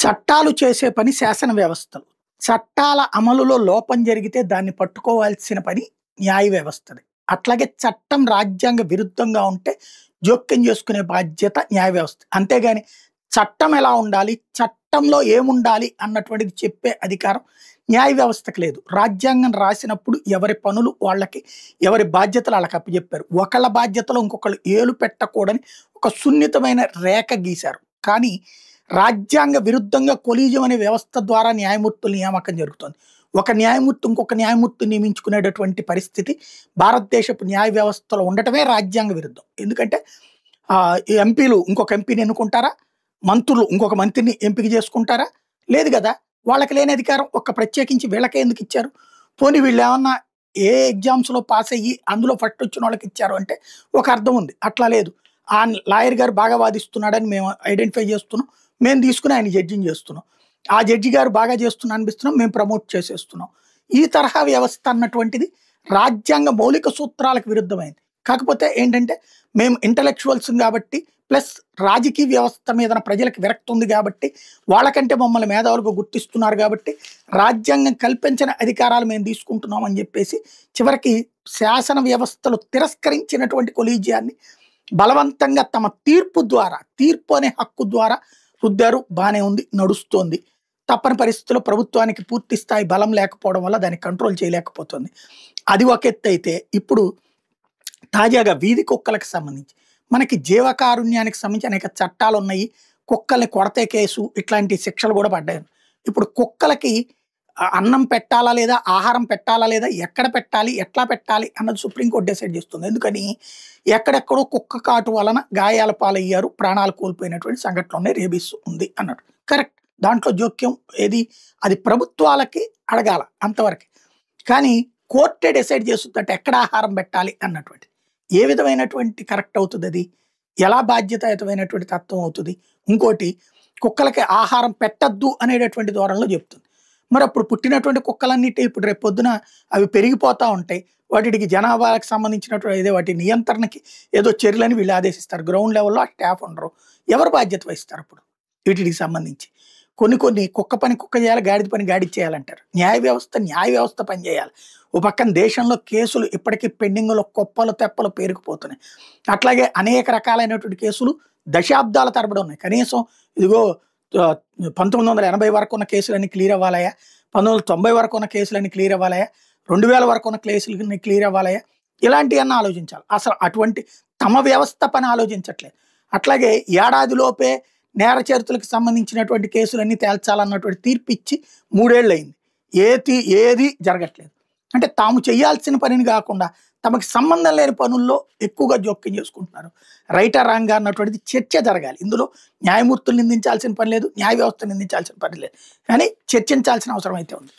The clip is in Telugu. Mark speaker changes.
Speaker 1: చట్టాలు చేసే పని శాసన వ్యవస్థలు. చట్టాల అమలులో లోపం జరిగితే దాన్ని పట్టుకోవాల్సిన పని న్యాయ వ్యవస్థది. అట్లాగే చట్టం రాజ్యాంగ విరుద్ధంగా ఉంటే జోక్యం చేసుకునే బాధ్యత న్యాయ వ్యవస్థ. అంతేగాని చట్టం ఎలా ఉండాలి, చట్టంలో ఏముండాలి అన్నటువంటిది చెప్పే అధికారం న్యాయ వ్యవస్థకు లేదు. రాజ్యాంగం రాసినప్పుడు ఎవరి పనులు వాళ్ళకి, ఎవరి బాధ్యతలు వాళ్ళకి అప్పచెప్పారు. ఒకళ్ళ బాధ్యతలో ఇంకొకళ్ళు ఏలు పెట్టకూడని ఒక సున్నితమైన రేఖ గీశారు. కానీ రాజ్యాంగ విరుద్ధంగా కొలీజియం అనే వ్యవస్థ ద్వారా న్యాయమూర్తుల నియామకం జరుగుతుంది. ఒక న్యాయమూర్తి ఇంకొక న్యాయమూర్తిని నియమించుకునేటటువంటి పరిస్థితి భారతదేశపు న్యాయ వ్యవస్థలో ఉండటమే రాజ్యాంగ విరుద్ధం. ఎందుకంటే ఎంపీలు ఇంకొక ఎంపీని ఎన్నుకుంటారా, మంత్రులు ఇంకొక మంత్రిని ఎంపిక చేసుకుంటారా? లేదు కదా. వాళ్ళకి లేని అధికారం ఒక ప్రత్యేకించి వీళ్ళకే ఎందుకు ఇచ్చారు? పోనీ వీళ్ళు ఏమన్నా ఏ ఎగ్జామ్స్లో పాస్ అయ్యి అందులో ఫస్ట్ వచ్చిన వాళ్ళకి ఇచ్చారు అంటే ఒక అర్థం ఉంది. అట్లా లేదు. ఆ లాయర్ గారు బాగా వాదిస్తున్నాడని మేము ఐడెంటిఫై చేస్తున్నాం, మేము తీసుకుని ఆయన జడ్జిని చేస్తున్నాం. ఆ జడ్జి గారు బాగా చేస్తున్నా అనిపిస్తున్నాం, మేము ప్రమోట్ చేసేస్తున్నాం. ఈ తరహా వ్యవస్థ అన్నటువంటిది రాజ్యాంగ మౌలిక సూత్రాలకు విరుద్ధమైంది. కాకపోతే ఏంటంటే మేము ఇంటలెక్చువల్స్ కాబట్టి, ప్లస్ రాజకీయ వ్యవస్థ మీద ప్రజలకు విరక్తి ఉంది కాబట్టి, వాళ్ళకంటే మమ్మల్ని మేధావులుగా గుర్తిస్తున్నారు కాబట్టి రాజ్యాంగం కల్పించిన అధికారాలు మేము తీసుకుంటున్నాం అని చెప్పేసి చివరికి శాసన వ్యవస్థలు తిరస్కరించినటువంటి కొలీజియాన్ని బలవంతంగా తమ తీర్పు ద్వారా, తీర్పు అనే హక్కు ద్వారా రుద్దారు. బాగానే ఉంది, నడుస్తోంది. తప్పని పరిస్థితుల్లో ప్రభుత్వానికి పూర్తి స్థాయి బలం లేకపోవడం వల్ల దాన్ని కంట్రోల్ చేయలేకపోతుంది. అది ఒక ఎత్తు అయితే, ఇప్పుడు తాజాగా వీధి కుక్కలకు సంబంధించి మనకి జీవకారుణ్యానికి సంబంధించి అనేక చట్టాలు ఉన్నాయి. కుక్కల్ని కొడతే కేసు, ఇట్లాంటి శిక్షలు కూడా పడ్డాయి. ఇప్పుడు కుక్కలకి అన్నం పెట్టాలా లేదా, ఆహారం పెట్టాలా లేదా, ఎక్కడ పెట్టాలి, ఎట్లా పెట్టాలి అన్నది సుప్రీంకోర్టు డిసైడ్ చేస్తుంది. ఎందుకని ఎక్కడెక్కడో కుక్క కాటు వలన గాయాల పాలయ్యారు, ప్రాణాలు కోల్పోయినటువంటి సంఘటనలు ఉన్నాయి, రేబీస్ ఉంది అన్నట్టు. కరెక్ట్. దాంట్లో జోక్యం ఏది, అది ప్రభుత్వాలకి అడగాల అంతవరకు. కానీ కోర్టే డిసైడ్ చేస్తుందంటే ఎక్కడ ఆహారం పెట్టాలి అన్నటువంటి ఏ విధమైనటువంటి కరెక్ట్ అవుతుంది, అది ఎలా బాధ్యతాయుతమైనటువంటి తత్వం అవుతుంది. ఇంకోటి, కుక్కలకి ఆహారం పెట్టద్దు అనేటటువంటి ధోరణిలో చెప్తుంది. మరి అప్పుడు పుట్టినటువంటి కుక్కలన్నిటి ఇప్పుడు రేపు పొద్దున అవి పెరిగిపోతూ ఉంటాయి. వాటికి జనాభాలకు సంబంధించినటువంటి ఏదో వాటి నియంత్రణకి ఏదో చర్యలని వీళ్ళు ఆదేశిస్తారు. గ్రౌండ్ లెవెల్లో ఆ స్టాఫ్ ఉండరు. ఎవరు బాధ్యత వహిస్తారు అప్పుడు వీటికి సంబంధించి? కొన్ని కుక్క పని కుక్క చేయాలి, గాడిద పని గాడి చేయాలంటారు. న్యాయ వ్యవస్థ పనిచేయాలి. ఓ పక్కన దేశంలో కేసులు ఇప్పటికీ పెండింగ్లో కుప్పలు తెప్పలు పేరుకుపోతున్నాయి. అట్లాగే అనేక రకాలైనటువంటి కేసులు దశాబ్దాల తరబడి ఉన్నాయి. కనీసం ఇదిగో 1980 వరకు ఉన్న కేసులన్నీ క్లియర్ అవ్వాలయా, 1990 వరకు ఉన్న కేసులన్నీ క్లియర్ అవ్వాలయా, 2000 వరకు ఉన్న కేసులన్నీ క్లియర్ అవ్వాలయా, ఇలాంటివన్నీ ఆలోచించాలి. అసలు అటువంటి తమ వ్యవస్థ పని ఆలోచించట్లేదు. అట్లాగే ఏడాదిలోపే నేర చరిత్రలకు సంబంధించినటువంటి కేసులన్నీ తేల్చాలన్నటువంటి తీర్పు ఇచ్చి 3 ఏళ్ళు అయింది. ఏది జరగట్లేదు. అంటే తాము చేయాల్సిన పనిని కాకుండా తమకు సంబంధం లేని పనుల్లో ఎక్కువగా జోక్యం చేసుకుంటున్నారు. రైటా రాంగ్ అన్నటువంటిది చర్చ జరగాలి. ఇందులో న్యాయమూర్తులు నిందించాల్సిన పని లేదు, న్యాయ వ్యవస్థ నిందించాల్సిన పని లేదు, కానీ చర్చించాల్సిన అవసరం అయితే ఉంది.